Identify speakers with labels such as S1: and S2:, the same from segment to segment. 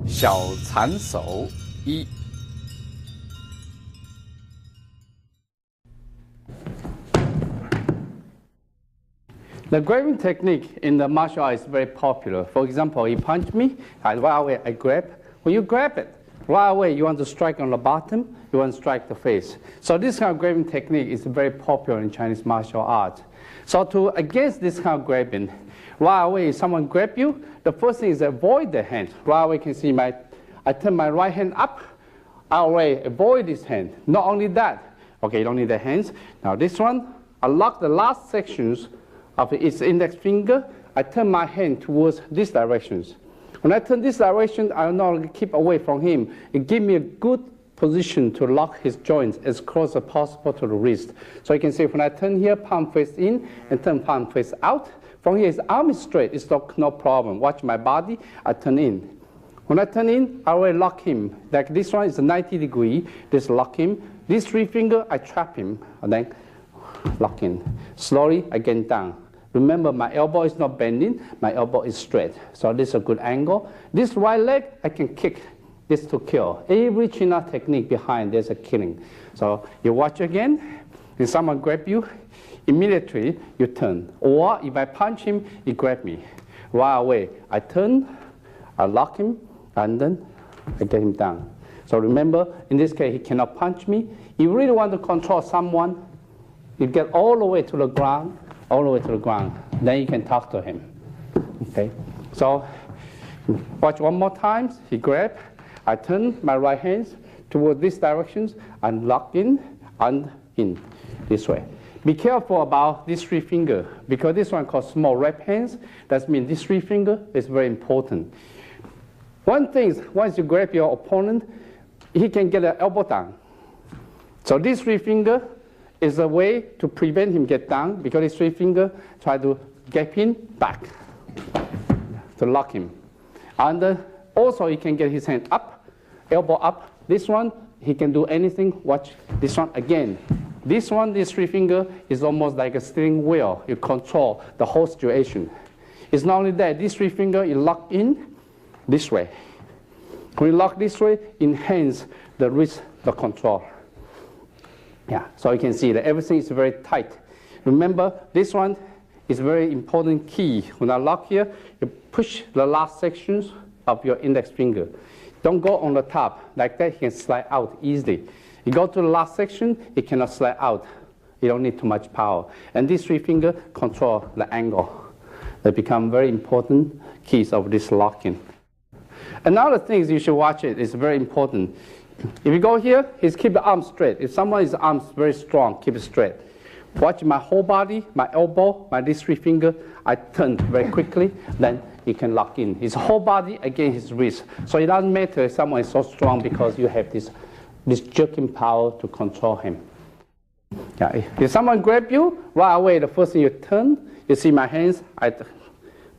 S1: 小残手1。The grabbing technique in the martial art is very popular. For example, you punch me, right away I grab. When you grab it, right away you want to strike on the bottom, you want to strike the face. So this kind of grabbing technique is very popular in Chinese martial art. So against this kind of grabbing, right away if someone grab you, the first thing is avoid the hand. Right away you can see I turn my right hand up, right away avoid this hand. Not only that, okay, you don't need the hands. Now this one, I lock the last sections of its index finger, I turn my hand towards these directions. When I turn this direction, I will not keep away from him. It gives me a good position to lock his joints as close as possible to the wrist. So you can see when I turn here, palm face in, and turn palm face out. From here, his arm is straight, it's no problem. Watch my body, I turn in. When I turn in, I will lock him. Like this one is 90 degrees, this lock him. These 3 fingers, I trap him, and then lock in. Slowly, again down. Remember, my elbow is not bending, my elbow is straight. So this is a good angle. This right leg, I can kick this to kill. Every chin-up technique behind, there's a killing. So you watch again, if someone grab you, immediately you turn. Or if I punch him, he grab me. Right away, I turn, I lock him, and then I get him down. So remember, in this case, he cannot punch me. If you really want to control someone, you get all the way to the ground, then you can talk to him. Okay, so watch one more time. He grab, I turn my right hands toward these directions and lock in and in this way. Be careful about these 3 fingers because this one called small rep hands. That means these 3 fingers is very important. One thing is once you grab your opponent, he can get an elbow down. So these 3 fingers is a way to prevent him get down because his 3 fingers try to get him back to lock him. And also he can get his hand up, elbow up. This one, he can do anything. Watch this one again. This one, this 3 fingers is almost like a steering wheel. You control the whole situation. It's not only that, these 3 fingers you lock in this way. When you lock this way, enhance the wrist, the control. Yeah, so you can see that everything is very tight. Remember, this one is very important key. When I lock here, you push the last sections of your index finger. Don't go on the top. Like that, he can slide out easily. You go to the last section, it cannot slide out. You don't need too much power. And these 3 fingers control the angle. They become very important keys of this locking. Another thing you should watch it is very important. If you go here, he's keep the arm straight. If someone's arm is very strong, keep it straight. Watch my whole body, my elbow, these 3 fingers. I turn very quickly, then you can lock in. His whole body against his wrist. So it doesn't matter if someone is so strong because you have this jerking power to control him. Yeah, if someone grab you, right away, the first thing you turn, you see my hands, I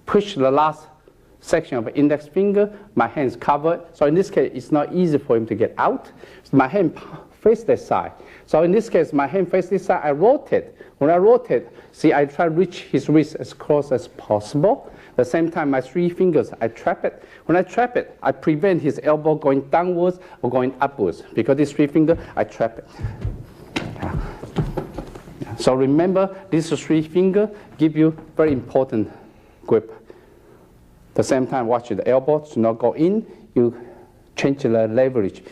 S1: push the last section of the index finger, my hands covered. So in this case, it's not easy for him to get out. So my hand face that side. So in this case, my hand face this side, I rotate. When I rotate, see, I try to reach his wrist as close as possible. At the same time, my 3 fingers, I trap it. When I trap it, I prevent his elbow going downwards or going upwards. Because these 3 fingers, I trap it. Yeah. Yeah. So remember, these 3 fingers give you very important grip. At the same time, watch the elbow to not go in. You change the leverage.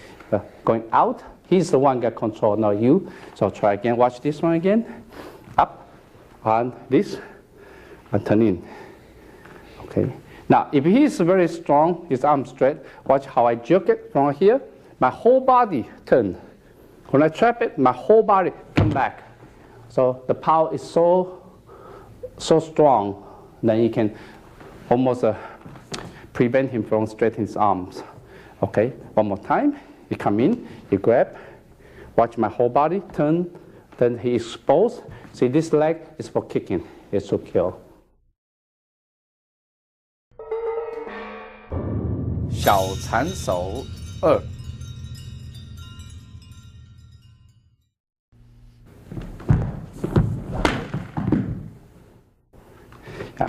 S1: Going out, he's the one that control, not you. So try again. Watch this one again. Up, and this, and turn in. Okay. Now, if he's very strong, his arm straight, watch how I jerk it from here. My whole body turn. When I trap it, my whole body come back. So the power is so strong that you can almost prevent him from straightening his arms. Okay, one more time. You come in, you grab, watch my whole body, turn, then he exposed. See, this leg is for kicking, it's to kill. 小残手2。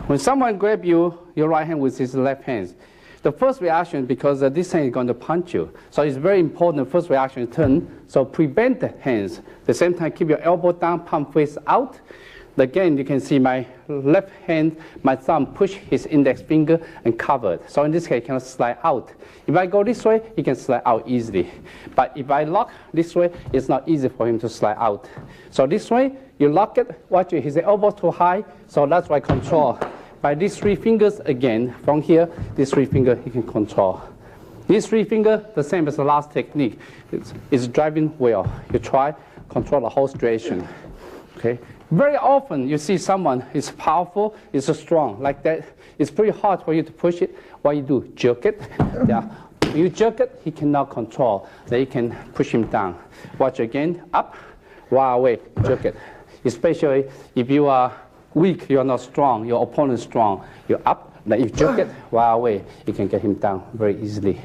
S1: When someone grabs your right hand with his left hand, the first reaction, because this hand is going to punch you, so it's very important, the first reaction is turn, so prevent the hands. At the same time, keep your elbow down, palm face out. Again, you can see my left hand, my thumb push his index finger and cover it. So in this case, it cannot slide out. If I go this way, he can slide out easily. But if I lock this way, it's not easy for him to slide out. So this way, you lock it, watch it, his elbow too high, so that's why control. By these 3 fingers, again, from here, these 3 fingers you can control. These 3 fingers, the same as the last technique. It's driving wheel. You try, control the whole situation. Okay. Very often you see someone is powerful, is strong, like that. It's pretty hard for you to push it. What you do, jerk it. Yeah. When you jerk it, he cannot control. Then you can push him down. Watch again, up, right away, jerk it. Especially if you are weak, you are not strong, your opponent is strong. You're up, then you jerk it, right away, you can get him down very easily.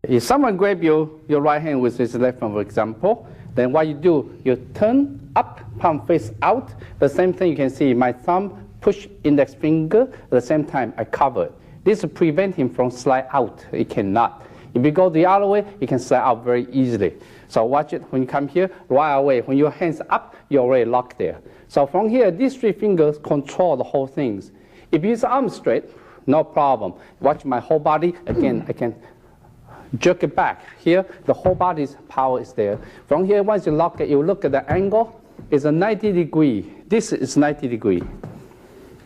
S1: If someone grabs your right hand with his left hand, for example, then what you do, you turn up, palm face out. The same thing you can see, my thumb push index finger. At the same time, I cover it. This will prevent him from slide out. It cannot. If you go the other way, you can slide out very easily. So watch it when you come here, right away. When your hand's up, you're already locked there. So from here, these 3 fingers control the whole things. If his arm straight, no problem. Watch my whole body. Again, I can jerk it back. Here, the whole body's power is there. From here, once you lock it, you look at the angle. It's a 90 degree. This is 90 degree.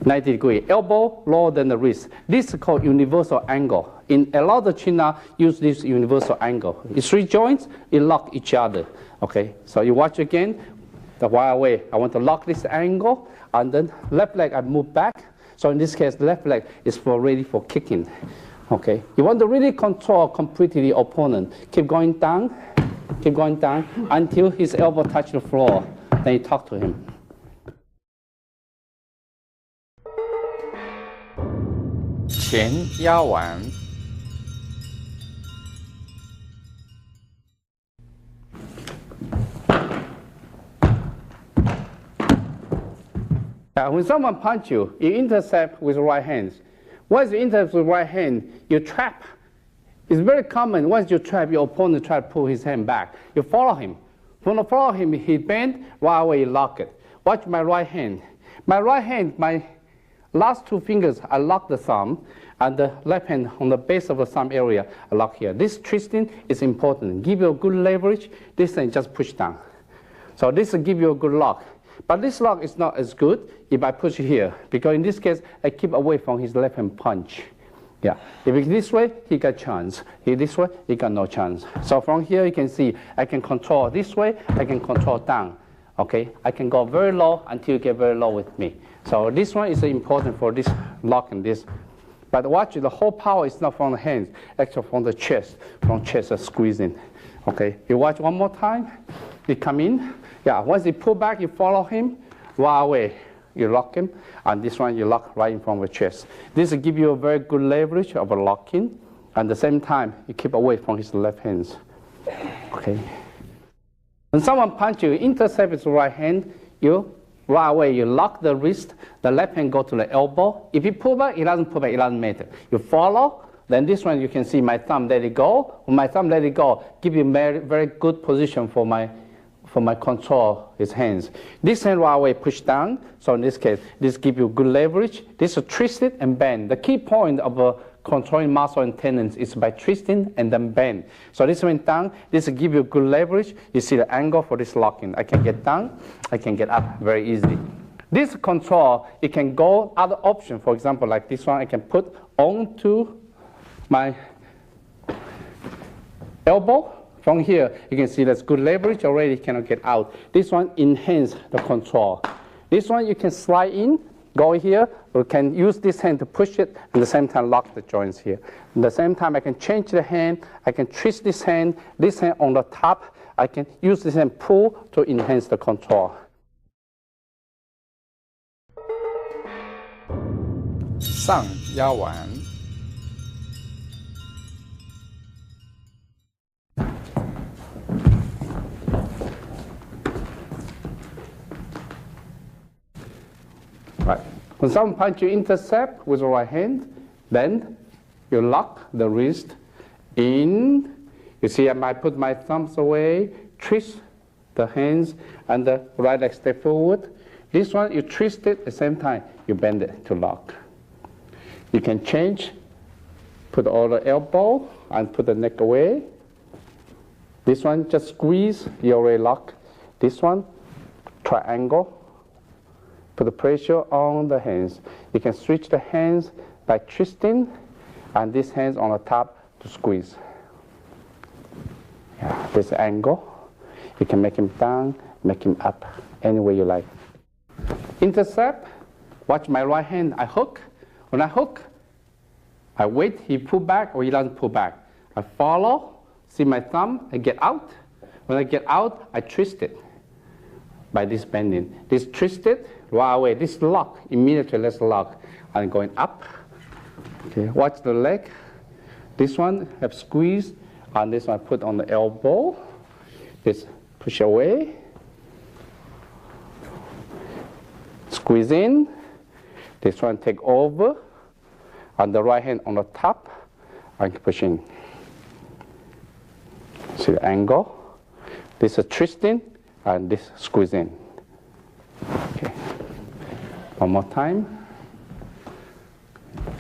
S1: 90 degree. Elbow lower than the wrist. This is called universal angle. In a lot of China, use this universal angle. It's 3 joints, it lock each other. Okay, so you watch again. The right away, I want to lock this angle, and then left leg I move back. So in this case, the left leg is ready for kicking. Okay, you want to really control completely the opponent. Keep going down until his elbow touch the floor. Then you talk to him. When someone punches you, you intercept with right hands. Once you intercept with right hand, you trap. It's very common. Once you trap, your opponent try to pull his hand back. You follow him. When you follow him, he bend, right away you lock it. Watch my right hand. My right hand, my last 2 fingers, I lock the thumb, and the left hand on the base of the thumb area, I lock here. This twisting is important. Give you a good leverage. This thing just push down. So this will give you a good lock. But this lock is not as good if I push here, because in this case, I keep away from his left hand punch. Yeah. If it's this way, he got chance. If this way, he got no chance. So from here, you can see I can control this way, I can control down. Okay, I can go very low until you get very low with me. So this one is important for this lock and this. But watch, the whole power is not from the hands, actually from the chest, from chest squeezing. Okay, you watch one more time. You come in. Yeah, once you pull back, you follow him. Right away, you lock him. And this one, you lock right in front of the chest. This will give you a very good leverage of a locking. And at the same time, you keep away from his left hands. Okay. When someone punches you, intercept his right hand, you right away, you lock the wrist, the left hand go to the elbow. If you pull back, it doesn't pull back, it doesn't matter. You follow, then this one you can see my thumb let it go. When my thumb let it go, give you very, very good position for my control his hands. This hand right away push down, so in this case, this give you good leverage. This is twist it and bend. The key point of controlling muscle and tendons is by twisting and then bend. So this went down, this will give you good leverage. You see the angle for this locking. I can get down, I can get up very easily. This control, it can go other option. For example, like this one, I can put onto my elbow. From here, you can see that's good leverage already, cannot get out. This one enhance the control. This one you can slide in, go here, or can use this hand to push it, and at the same time lock the joints here. At the same time, I can change the hand, I can twist this hand on the top, I can use this hand pull to enhance the control. Right. When someone punches you intercept with the right hand, then you lock the wrist in. You see, I might put my thumbs away, twist the hands, and the right leg step forward. This one, you twist it at the same time, you bend it to lock. You can change, put all the elbow, and put the neck away. This one, just squeeze, you already lock. This one, triangle. Put the pressure on the hands. You can switch the hands by twisting, and this hands on the top to squeeze. Yeah, this angle. You can make him down, make him up, any way you like. Intercept. Watch my right hand. I hook. When I hook, I wait. He pull back or he doesn't pull back. I follow. See my thumb. I get out. When I get out, I twist it by this bending. This twisted right away. This lock. Immediately, let's lock. I'm going up. Okay. Watch the leg. This one have squeeze, and this one I put on the elbow. This push away. Squeeze in. This one take over. And the right hand on the top. And push in. See the angle. This is twisting. And this squeeze in. Okay. One more time.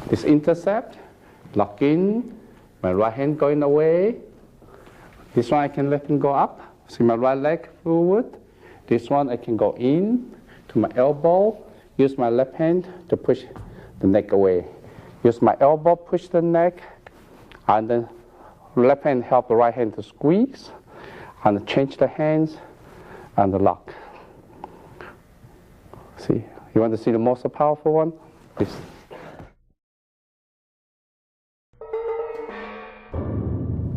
S1: This intercept. Lock in. My right hand going away. This one I can let him go up. See my right leg forward. This one I can go in to my elbow. Use my left hand to push the neck away. Use my elbow, push the neck. And then left hand help the right hand to squeeze. And change the hands and the lock. See, you want to see the most powerful one? This.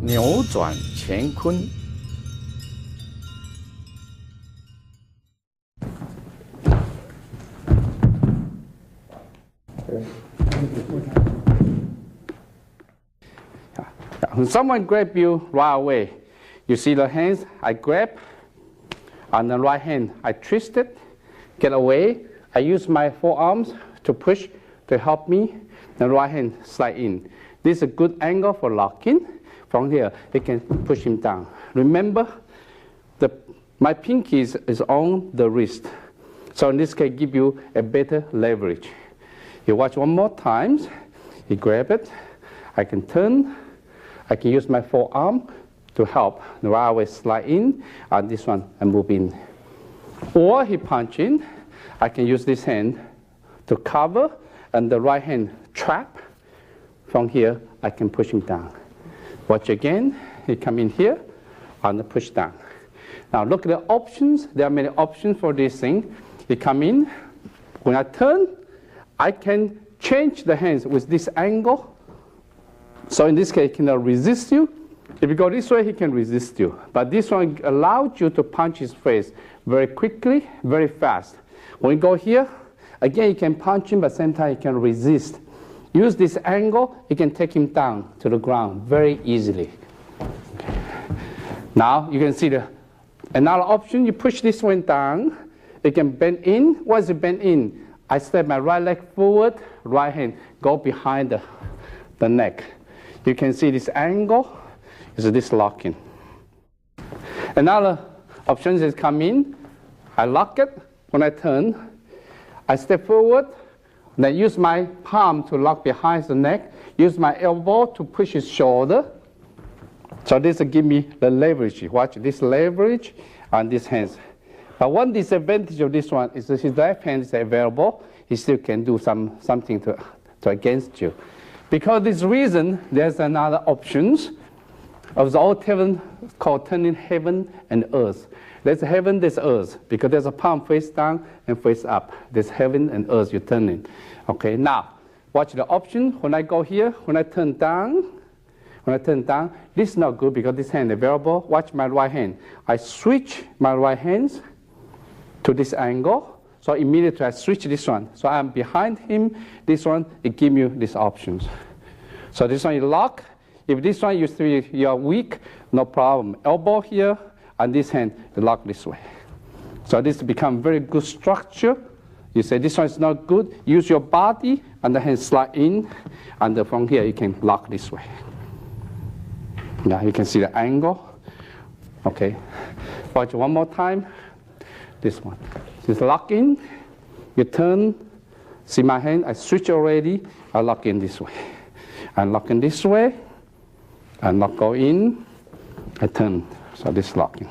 S2: Niu Zhuan Qian Kun.
S1: When someone grab you right away, you see the hands, I grab, and the right hand, I twist it, get away. I use my forearms to push to help me. The right hand slide in. This is a good angle for locking. From here, you can push him down. Remember, my pinky is on the wrist. So in this case, give you a better leverage. You watch one more time. You grab it. I can turn. I can use my forearm to help the right way slide in, and this one I move in. Or he punch in. I can use this hand to cover, and the right hand trap. From here, I can push him down. Watch again. He come in here and push down. Now look at the options. There are many options for this thing. He come in. When I turn, I can change the hands with this angle. So in this case, he cannot resist you. If you go this way, he can resist you. But this one allows you to punch his face very quickly, very fast. When you go here, again, you can punch him, but at the same time, you can resist. Use this angle, you can take him down to the ground very easily. Okay. Now, you can see another option. You push this one down. You can bend in. Once you bend in, I step my right leg forward, right hand go behind the neck. You can see this angle is this locking. Another option is come in. I lock it. When I turn, I step forward. Then use my palm to lock behind the neck. Use my elbow to push his shoulder. So this will give me the leverage. Watch this leverage on these hands. But one disadvantage of this one is that his left hand is available. He still can do something to against you. Because of this reason, there's another options of the old heaven called turning heaven and earth. There's heaven, there's earth, because there's a palm face down and face up. There's heaven and earth you're turning. Okay, now, watch the option. When I go here, when I turn down, this is not good because this hand is available. Watch my right hand. I switch my right hands to this angle. So immediately I switch this one. So I'm behind him. This one, it gives you these options. So this one you lock. If this one you are weak, no problem. Elbow here, and this hand you lock this way. So this become very good structure You say this one is not good, use your body and the hand slide in, and from here you can lock this way. Now you can see the angle. Okay, watch one more time. This one. Just lock in, you turn, see my hand, I switch already, I lock in this way. I lock in this way, and lock go in, I turn, so this locking.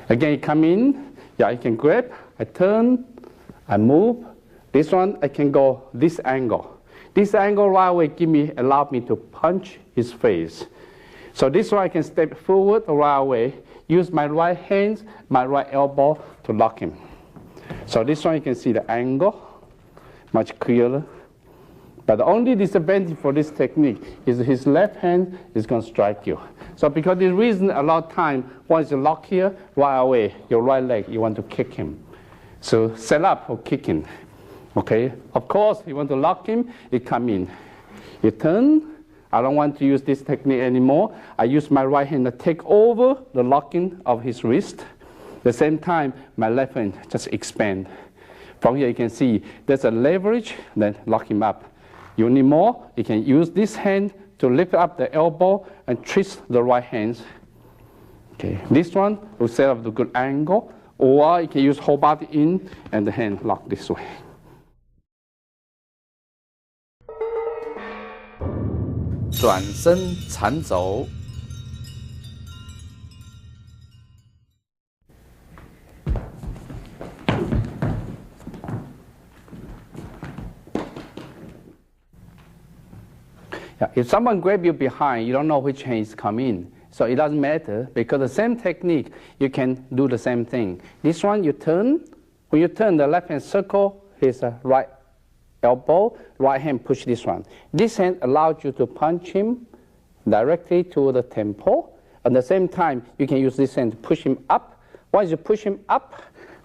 S1: Again, you come in, yeah, I can grab, I turn, I move. This one, I can go this angle. This angle right away allow me to punch his face. So this one I can step forward right away, use my right hand, my right elbow to lock him. So this one you can see the angle, much clearer. But the only disadvantage for this technique is his left hand is going to strike you. So because this reason, a lot of time, once you lock here, right away, your right leg, you want to kick him. So set up for kicking. Okay, of course, you want to lock him, you come in. You turn. I don't want to use this technique anymore. I use my right hand to take over the locking of his wrist. At the same time, my left hand just expand. From here you can see there's a leverage, then lock him up. You need more, you can use this hand to lift up the elbow and twist the right hand. Okay, this one will set up the good angle, or you can use whole body in and the hand lock this way.
S2: 转身缠肘。
S1: Yeah, if someone grab you behind, you don't know which hand is coming in. So it doesn't matter, because the same technique, you can do the same thing. This one, you turn. When you turn, the left hand circle his right elbow, right hand push this one. This hand allows you to punch him directly to the temple. At the same time, you can use this hand to push him up. Once you push him up,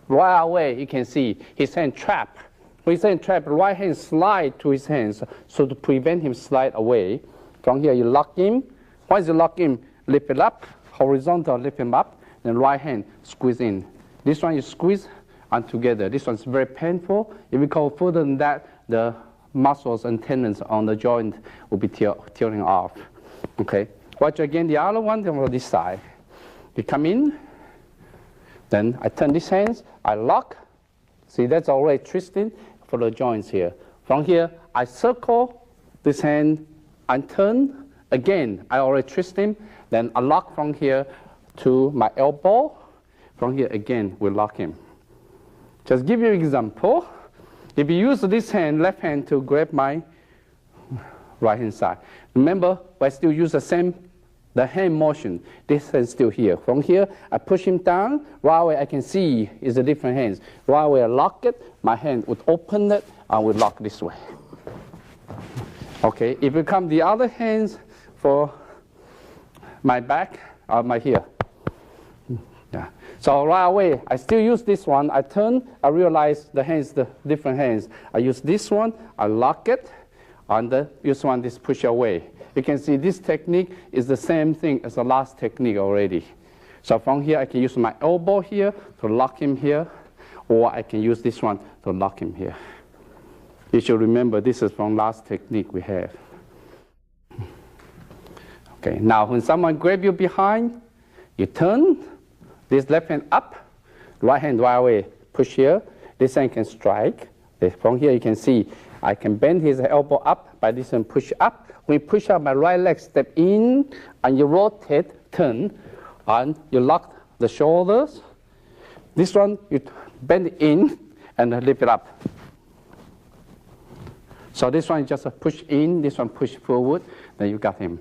S1: right away, you can see his hand trap. When his hand trap, right hand slide to his hands, so to prevent him slide away. From here, you lock him. Once you lock him, lift it up, horizontal, lift him up, then right hand squeeze in. This one you squeeze and together. This one's very painful. If you go further than that, the muscles and tendons on the joint will be tearing off. Okay. Watch again the other one on this side. You come in, then I turn these hands, I lock. See, that's already twisting for the joints here. From here, I circle this hand and turn. Again, I already twist him. Then I lock from here to my elbow. From here, again, we lock him. Just give you an example. If you use this hand, left hand, to grab my right hand side. Remember, I still use the hand motion. This hand is still here. From here, I push him down. Right away, I can see is a different hands. Right away, I lock it. My hand would open it. I would lock this way. Okay, if you come the other hands for my back, my here. Yeah. So right away, I still use this one. I turn, I realize the hands, the different hands. I use this one, I lock it, and use one, this push away. You can see this technique is the same thing as the last technique already. So from here, I can use my elbow here to lock him here, or I can use this one to lock him here. You should remember this is from last technique we have. Okay, now when someone grab you behind, you turn, this left hand up, right hand right away, push here, this hand can strike. From here you can see I can bend his elbow up, by this hand push up. When you push up, my right leg step in, and you rotate, turn, and you lock the shoulders. This one, you bend in and lift it up. So this one, just push in, this one push forward, then you got him.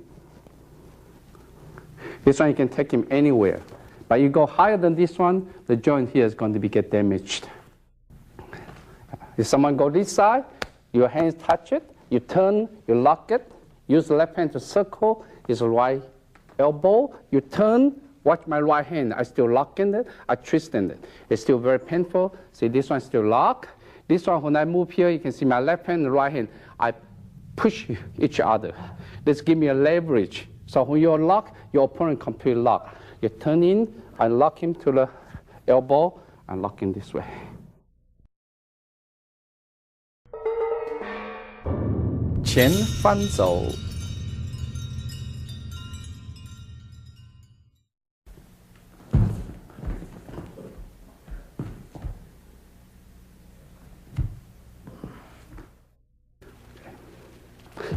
S1: This one, you can take him anywhere. But you go higher than this one, the joint here is going to get damaged. If someone go this side, your hands touch it, you turn, you lock it, use the left hand to circle his right elbow, you turn, watch my right hand, I still lock in it, I twist in it. It's still very painful. See, this one still lock. This one, when I move here, you can see my left hand and right hand, I push each other. This give me a leverage. So when you're locked, your opponent completely locked. You turn in, I lock him to the elbow, and lock him this way.
S2: 前翻走。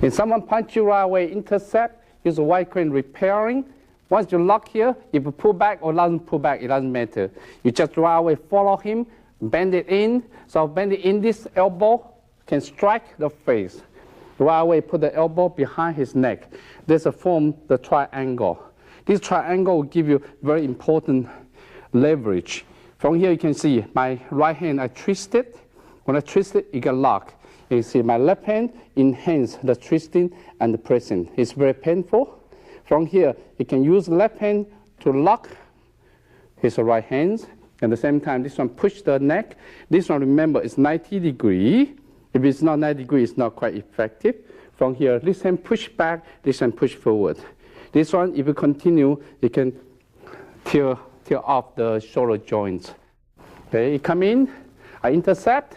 S1: If someone punch you right away, intercept, use a wide crane repairing. Once you lock here, if you pull back or doesn't pull back, it doesn't matter. You just right away follow him, bend it in. So bend it in, this elbow can strike the face. Right away put the elbow behind his neck. This is form the triangle. This triangle will give you very important leverage. From here you can see my right hand, I twist it. When I twist it, it can lock. You can see my left hand enhance the twisting and the pressing. It's very painful. From here, you can use left hand to lock his right hands. At the same time, this one push the neck. This one, remember, is 90 degrees. If it's not 90 degrees, it's not quite effective. From here, this hand push back, this hand push forward. This one, if you continue, you can tear off the shoulder joints. Okay, you come in, I intercept,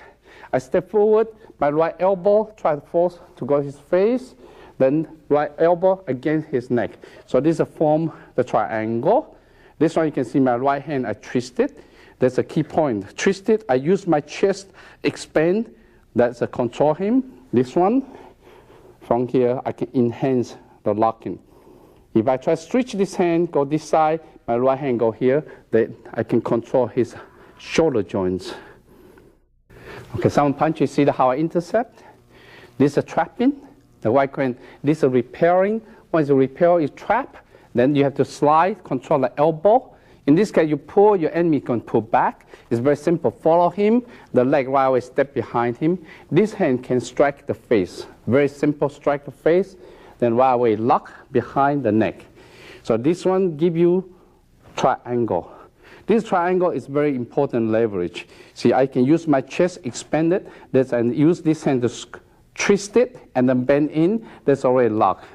S1: I step forward, my right elbow, try to force to go his face, then right elbow against his neck. So this is form the triangle. This one you can see my right hand, I twist it. That's a key point. Twist it, I use my chest, expand. That's a control him. This one, from here, I can enhance the locking. If I try to stretch this hand, go this side, my right hand go here, then I can control his shoulder joints. Okay, someone punch, you see how I intercept? This is a trapping. The wide crane, this is a repairing. Once you repair, you trap. Then you have to slide, control the elbow. In this case, you pull, your enemy can pull back. It's very simple. Follow him. The leg right away step behind him. This hand can strike the face. Very simple, strike the face. Then right away lock behind the neck. So this one give you triangle. This triangle is very important leverage. See, I can use my chest, expand it, and use this hand to twist it, and then bend in. That's already locked.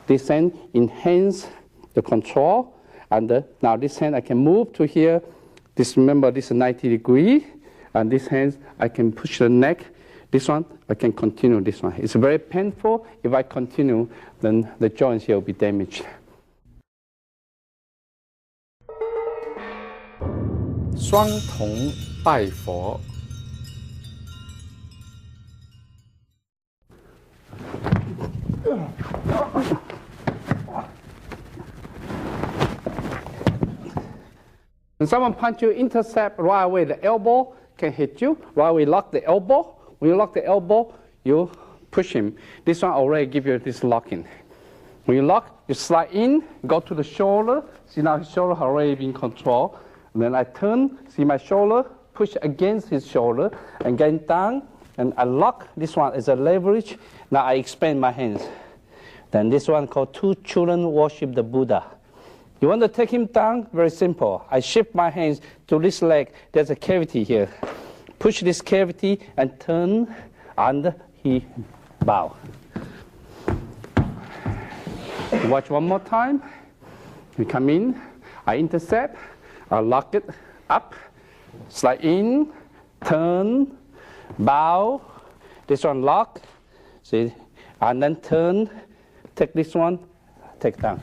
S1: This hand enhance the control, and now this hand I can move to here. This, remember, this is 90 degrees, and this hand I can push the neck. This one I can continue. This one it's very painful. If I continue, then the joints here will be damaged.
S2: 双瞳拜佛。
S1: When someone punch you, intercept right away. The elbow can hit you. Right away, lock the elbow. When you lock the elbow, you push him. This one already give you this locking. When you lock, you slide in, go to the shoulder. See now his shoulder has already been controlled. And then I turn, see my shoulder, push against his shoulder, and get down, and I lock. This one is a leverage. Now I expand my hands. Then this one called two children worship the Buddha. You want to take him down? Very simple. I shift my hands to this leg. There's a cavity here. Push this cavity and turn, and he bow. Watch one more time. We come in, I intercept, I lock it up, slide in, turn, bow. This one lock, see, and then turn, take this one, take down.